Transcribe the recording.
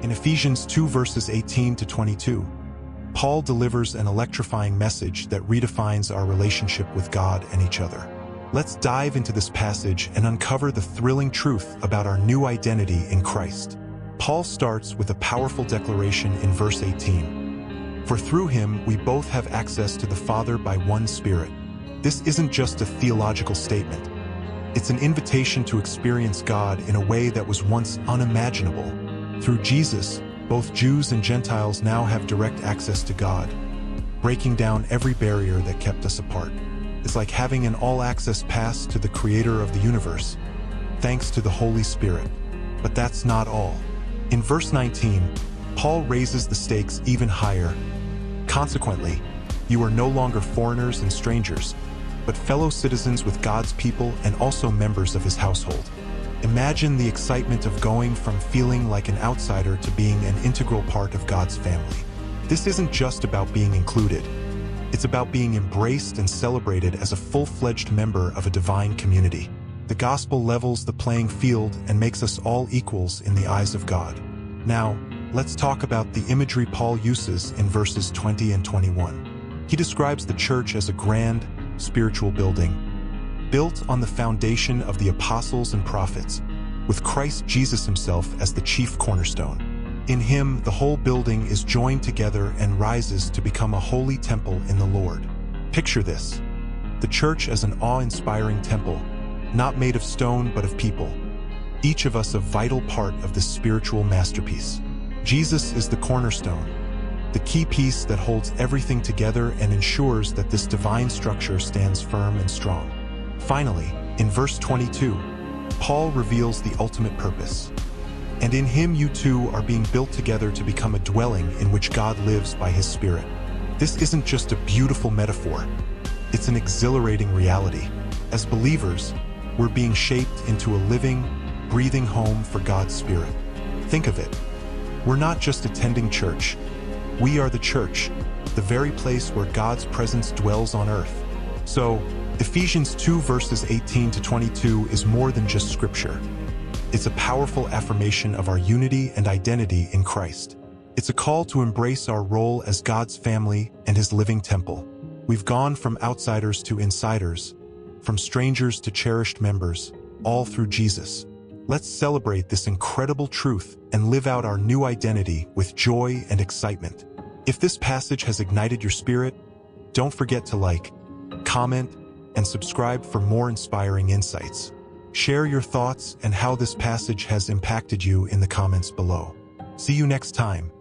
In Ephesians 2 verses 18 to 22, Paul delivers an electrifying message that redefines our relationship with God and each other. Let's dive into this passage and uncover the thrilling truth about our new identity in Christ. Paul starts with a powerful declaration in verse 18. For through him we both have access to the Father by one Spirit. This isn't just a theological statement. It's an invitation to experience God in a way that was once unimaginable. Through Jesus, both Jews and Gentiles now have direct access to God, breaking down every barrier that kept us apart. It's like having an all-access pass to the Creator of the universe, thanks to the Holy Spirit. But that's not all. In verse 19, Paul raises the stakes even higher. Consequently, you are no longer foreigners and strangers, but fellow citizens with God's people and also members of his household. Imagine the excitement of going from feeling like an outsider to being an integral part of God's family. This isn't just about being included. It's about being embraced and celebrated as a full-fledged member of a divine community. The gospel levels the playing field and makes us all equals in the eyes of God. Now, let's talk about the imagery Paul uses in verses 20 and 21. He describes the church as a grand, spiritual building, built on the foundation of the apostles and prophets, with Christ Jesus himself as the chief cornerstone. In him, the whole building is joined together and rises to become a holy temple in the Lord. Picture this: the church as an awe-inspiring temple, not made of stone but of people, each of us a vital part of this spiritual masterpiece. Jesus is the cornerstone, the key piece that holds everything together and ensures that this divine structure stands firm and strong. Finally, in verse 22, Paul reveals the ultimate purpose. And in him you two are being built together to become a dwelling in which God lives by his Spirit. This isn't just a beautiful metaphor. It's an exhilarating reality. As believers, we're being shaped into a living, breathing home for God's Spirit. Think of it. We're not just attending church. We are the church, the very place where God's presence dwells on earth. So, Ephesians 2 verses 18 to 22 is more than just scripture. It's a powerful affirmation of our unity and identity in Christ. It's a call to embrace our role as God's family and his living temple. We've gone from outsiders to insiders, from strangers to cherished members, all through Jesus. Let's celebrate this incredible truth and live out our new identity with joy and excitement. If this passage has ignited your spirit, don't forget to like, comment, and subscribe for more inspiring insights. Share your thoughts and how this passage has impacted you in the comments below. See you next time.